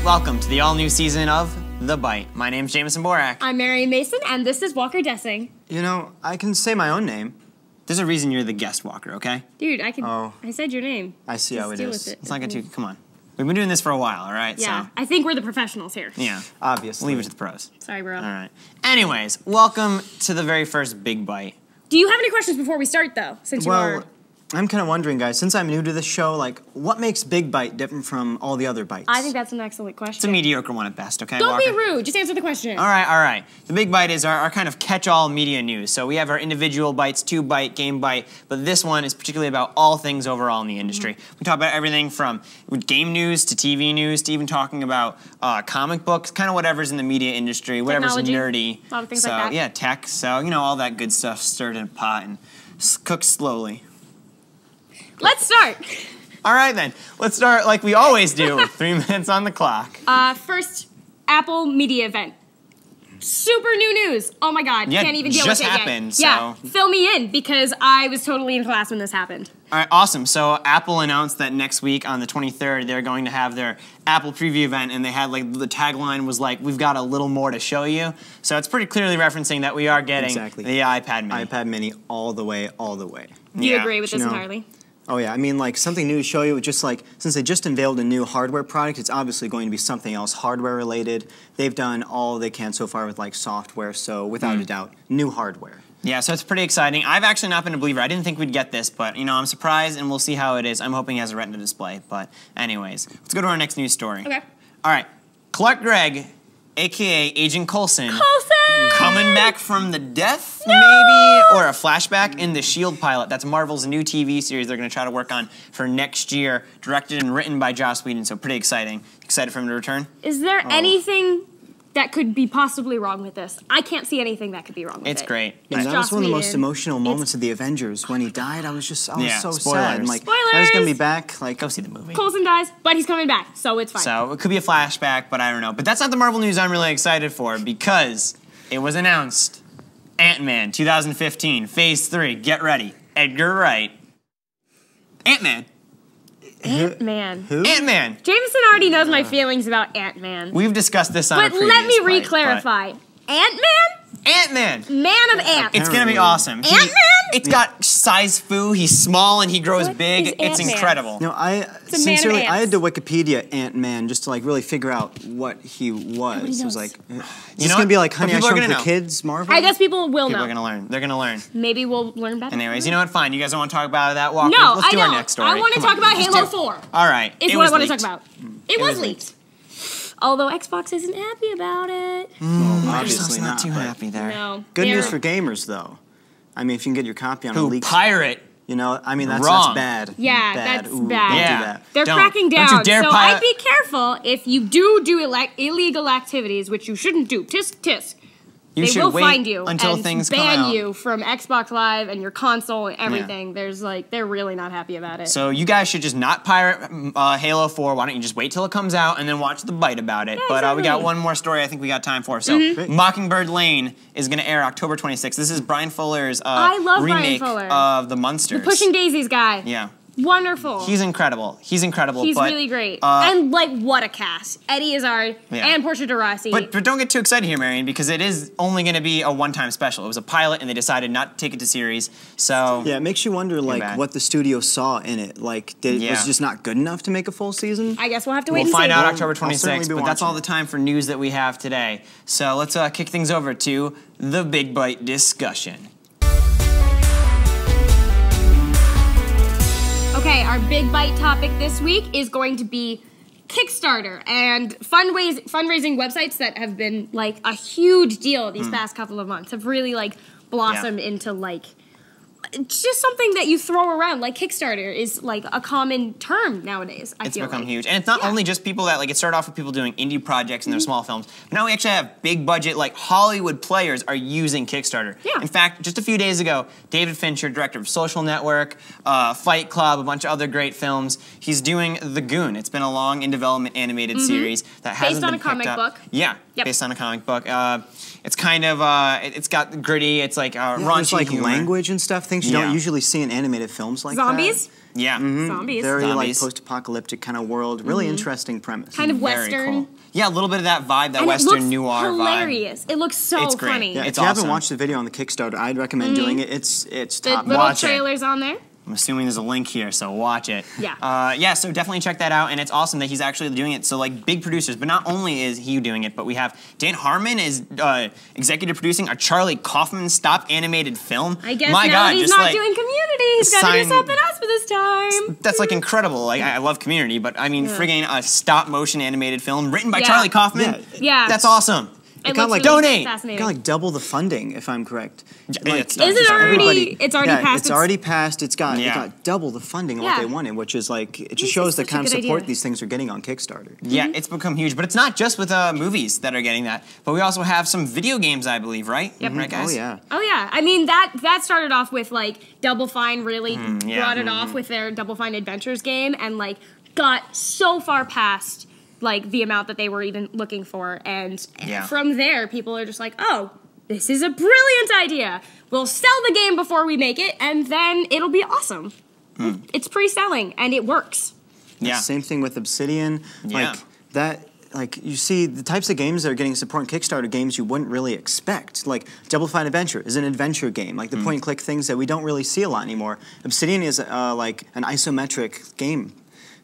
welcome to the all-new season of The Byte. My name's Jameson Borak. I'm Mary Mason, and this is Walker Dessing. You know, I can say my own name. There's a reason you're the guest, Walker, okay? Dude, I can. Oh. I said your name. I see how it deal is. with it. It's not gonna come on. We've been doing this for a while, all right? Yeah, So, I think we're the professionals here. yeah. Obviously. Leave it to the pros. Sorry, bro. All right. Anyways, welcome to the very first Big Byte. Do you have any questions before we start, though? Since you are. Well, I'm kind of wondering, guys, since I'm new to this show, like, what makes Big Byte different from all the other Bytes? I think that's an excellent question. It's a mediocre one at best, okay, Don't Walker? be rude. Just answer the question. All right. The Big Byte is our kind of catch-all media news. So we have our individual bites, 2 Byte, Game Byte, but this one is particularly about all things overall in the industry. We talk about everything from game news to TV news to even talking about comic books, kind of whatever's in the media industry, whatever's Technology. nerdy. A lot of things so, like that. yeah, tech. So, you know, all that good stuff stirred in a pot and cooked slowly. Let's start. All right, then. Let's start like we always do with 3 minutes on the clock. First, Apple media event. Super new news. Oh my God, Yeah, can't even deal just with it happened, yet. Yeah, so- fill me in because I was totally in class when this happened. All right, awesome. So Apple announced that next week on the 23rd, they're going to have their Apple preview event, and they had like the tagline was like, "We've got a little more to show you." So it's pretty clearly referencing that we are getting Exactly. the iPad Mini. iPad Mini all the way, all the way. Do you Yeah. agree with this You know, entirely? Oh yeah, I mean, like, something new to show you, just like, since they just unveiled a new hardware product, it's obviously going to be something else hardware related. They've done all they can so far with, like, software, so without a doubt, new hardware. Yeah, so it's pretty exciting. I've actually not been a believer. I didn't think we'd get this, but you know, I'm surprised, and we'll see how it is. I'm hoping it has a Retina display. But anyways, let's go to our next news story. Okay. All right, Clark Gregg, aka Agent Coulson. Coming back from the death, maybe? Or a flashback in the S.H.I.E.L.D. pilot. That's Marvel's new TV series they're going to try to work on for next year, directed and written by Joss Whedon, so pretty exciting. Excited for him to return? Is there anything that could be possibly wrong with this? I can't see anything that could be wrong with it. It's great. And It's that was Joss one of the most Whedon. emotional moments of the Avengers. When he died, I was Yeah, so spoilers. sad. I'm like, Spoilers! I was going to be back, like, Go see the movie. Coulson dies, but he's coming back, so it's fine. So it could be a flashback, but I don't know. But that's not the Marvel news I'm really excited for because it was announced. Ant-Man 2015, Phase 3. Get ready. Edgar Wright. Ant-Man. Ant-Man. who? Ant-Man. Jameson already knows my feelings about Ant-Man. We've discussed this on a But previous let me Byte, re-clarify. Ant-Man? but- Ant-Man. Man of ants. It's gonna be Apparently. awesome. Ant-Man? It's got size foo. He's small and he grows What big. is It's Ant-Man? incredible. No, I a man of sincerely, I had ants. to Wikipedia Ant-Man just to like really figure out what he was. It knows. was like, You it's know gonna what? be like But Honey, I people are Shrunk gonna the know. Kids, Marvel. I guess people will People know. are gonna learn. They're gonna learn. Maybe we'll learn better. Anyways, you know what? Fine. You guys don't want to talk about that, Walker? No, Let's do I our don't. next story. I want to Come talk on, about let's Halo do it. 4. All right. Is It what was I want to leaked. talk about. It was leaked. Although Xbox isn't happy about it. Obviously Microsoft's not too but happy there. No. Good news They're- for gamers, though. I mean, if you can get your copy on a Who leak, pirate? you know, I mean, that's Wrong. bad. Yeah, bad. that's Ooh, bad. Don't Yeah. do that. They're Don't. cracking Don't down. you dare So pilot- I'd be careful if you do illegal activities, which you shouldn't do. Tisk tisk. You They should will wait find you until and things come ban out. you from Xbox Live and your console and everything. There's like they're really not happy about it. So you guys should just not pirate Halo 4. Why don't you just wait till it comes out and then watch the Byte about it? Yeah, But we got exactly. one more story I think we got time for. So Mockingbird Lane is going to air October 26th. This is Brian Fuller's I love Brian remake Fuller. of The Munsters. Pushing Daisies guy. Yeah. Wonderful. He's incredible. He's incredible. He's but, really great. And like what a cast. Eddie Izzard Yeah. and Portia de Rossi. But don't get too excited here, Marion, because it is only going to be a one-time special. It was a pilot, and they decided not to take it to series. So Yeah, it makes you wonder, like, bad. what the studio saw in it. Like, was Yeah. it just not good enough to make a full season? I guess we'll have to wait we'll and find see. out Well, October I'll certainly 26th. be But that's all watching the time for news that we have today. So let's kick things over to the Big Byte discussion. Okay, our big bite topic this week is going to be Kickstarter and fundraising websites that have been like a huge deal these past couple of months have really like blossomed into like it's just something that you throw around. Like Kickstarter is like a common term nowadays. I It's feel become like. huge. And it's not only just people that, like, it started off with people doing indie projects and their small films. But now we actually have big budget, like, Hollywood players are using Kickstarter. Yeah. In fact, just a few days ago, David Fincher, director of Social Network, Fight Club, a bunch of other great films, he's doing The Goon. It's been a long in development animated series that hasn't on been a comic picked up. book. Yeah, Yep. based on a comic book. It's kind of, it's got gritty, it's like Yeah, raunchy there's like humor. language and stuff, things you Yeah. don't usually see in animated films like Zombies? Yeah. Zombies. that. Very like Zombies. post-apocalyptic kind of world. Really interesting premise. Kind of Very Western. cool. Yeah, a little bit of that vibe, that And Western noir vibe. Hilarious. It looks so It's great. funny. Yeah, It's if you awesome. haven't watched the video on the Kickstarter, I'd recommend doing it. It's The top little notch. trailers on there. I'm assuming there's a link here, so watch it. Yeah. Yeah, so definitely check that out, and it's awesome that he's actually doing it. So, like, big producers, but not only is he doing it, but we have Dan Harmon is executive producing a Charlie Kaufman stop animated film. I guess My now God, that he's just not like, doing Community, he's got to do sign- something else for this time. That's like incredible. Like I love Community, but I mean, friggin' a stop motion animated film written by Yeah. Charlie Kaufman. Yeah. That's awesome. It got, looks like, really donate. fascinating. Got like double the funding, if I'm correct. It's Is it already? It's already passed. It's already passed. It got double the funding of what Yeah. they wanted, which is like it just This shows is the such a kind of good support idea. these things are getting on Kickstarter. Yeah, it's become huge, but it's not just with movies that are getting that. But we also have some video games, I believe, right? Yep. Right, guys? Oh yeah. Oh yeah, I mean that started off with like Double Fine really yeah. brought it off with their Double Fine Adventures game and like got so far past like the amount that they were even looking for, and from there people are just like, oh, this is a brilliant idea. We'll sell the game before we make it, and then it'll be awesome. It's pre-selling and it works. Yeah. Same thing with Obsidian. Yeah. Like that. Like you see the types of games that are getting support in Kickstarter, games you wouldn't really expect. Like Double Fine Adventure is an adventure game. Like the point and click things that we don't really see a lot anymore. Obsidian is like an isometric game.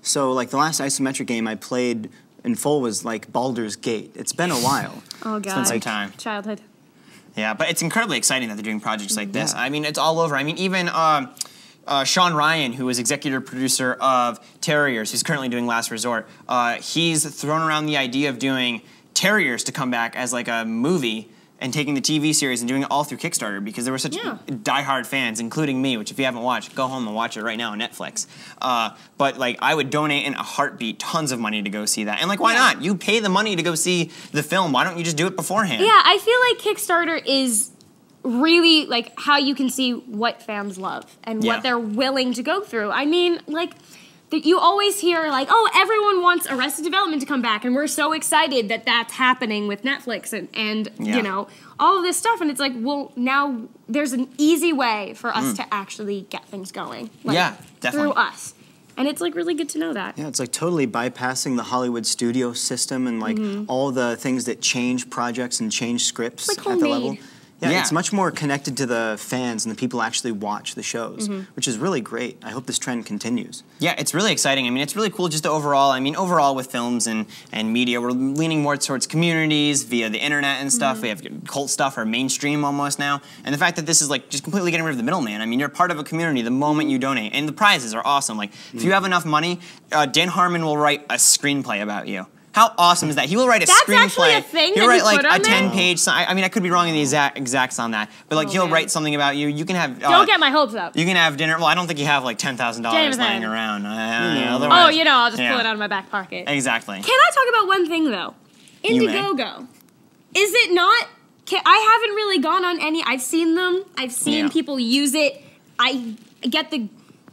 So like the last isometric game I played in full was like Baldur's Gate. It's been a while. Oh god, It's been some time. Childhood. Yeah, but it's incredibly exciting that they're doing projects like this. I mean, it's all over. I mean, even Sean Ryan, who is executive producer of Terriers, who's currently doing Last Resort, he's thrown around the idea of doing Terriers to come back as like a movie and taking the TV series and doing it all through Kickstarter because there were such diehard fans, including me, which if you haven't watched, go home and watch it right now on Netflix. But like I would donate in a heartbeat tons of money to go see that. And like why not? You pay the money to go see the film. Why don't you just do it beforehand? Yeah, I feel like Kickstarter is really like how you can see what fans love and what they're willing to go through. I mean, like you always hear like, oh, everyone wants Arrested Development to come back, and we're so excited that that's happening with Netflix and you know all of this stuff. And it's like, well, now there's an easy way for us to actually get things going. Like, definitely. through us. And it's like really good to know that. Yeah, it's like totally bypassing the Hollywood studio system and like all the things that change projects and change scripts Like at the level. homemade. Yeah, it's much more connected to the fans and the people who actually watch the shows, which is really great. I hope this trend continues. Yeah, it's really exciting. I mean, it's really cool just to overall with films and media, we're leaning more towards communities via the internet and stuff. We have cult stuff or mainstream almost now. And the fact that this is like just completely getting rid of the middleman. I mean, you're part of a community the moment you donate. And the prizes are awesome. Like, if you have enough money, Dan Harmon will write a screenplay about you. How awesome is that? He will write a screenplay. That's actually a thing He'll that write he like put on a there? 10-page. I mean, I could be wrong in the exacts on that, but like he'll write something about you. You can have. Don't get my hopes up. You can have dinner. Well, I don't think you have like $10,000 laying around. Oh, you know, I'll just pull it out of my back pocket. Exactly. Can I talk about one thing though? Indiegogo. Is it not? I haven't really gone on any. I've seen them. I've seen people use it. I get the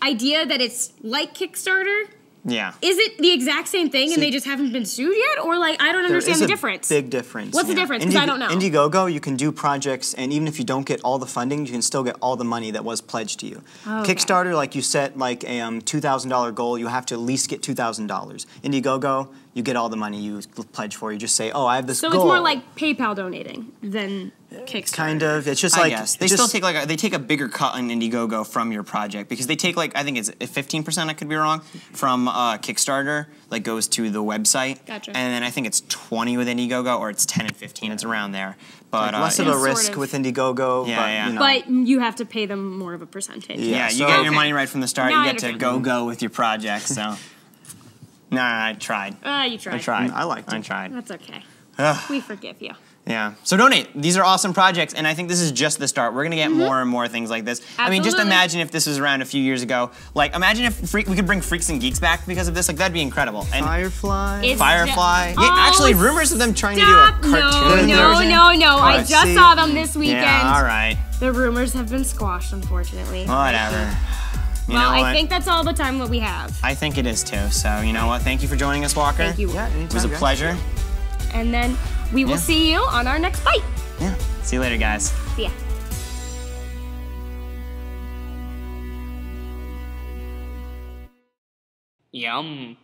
idea that it's like Kickstarter. Yeah. Is it the exact same thing and they just haven't been sued yet? Or like, I don't understand the difference. Big difference. What's the difference? Because I don't know. Indiegogo, you can do projects, and even if you don't get all the funding, you can still get all the money that was pledged to you. Okay. Kickstarter, like you set like a $2,000 goal, you have to at least get $2,000. Indiegogo, you get all the money you pledge for. You just say, oh, I have this goal. So it's more like PayPal donating than Kickstarter. Kind of. It's just I like guess. They still take like they take a bigger cut on Indiegogo from your project because they take like I think it's 15%. I could be wrong from Kickstarter. Like goes to the website. Gotcha. And then I think it's 20 with Indiegogo or it's 10 and 15. It's around there. But like less of a sort risk of. with Indiegogo. Yeah, but, yeah. you know. But you have to pay them more of a percentage. Yeah, you so- get your money right from the start. Now I You get to understand. go with your project. So, nah, I tried. You tried. I tried. I liked it. I tried. That's okay. Ugh. We forgive you. Yeah. So donate. These are awesome projects, and I think this is just the start. We're gonna get more and more things like this. I mean, just Absolutely. imagine if this was around a few years ago. Like, imagine if we could bring Freaks and Geeks back because of this. Like, that'd be incredible. And Firefly. It's Firefly. ju- Yeah, Oh, actually, rumors of them trying to do Stop. a cartoon No, version. no. I Right, just see? saw them this weekend. Yeah. All right. The rumors have been squashed, unfortunately. Whatever. You Well, know I what? think that's all the time that we have. I think it is too. So you know what? Thank you for joining us, Walker. Thank you. Yeah, anytime, It was a guys. pleasure. And then we will Yeah. see you on our next bite. Yeah. See you later, guys. See ya. Yum.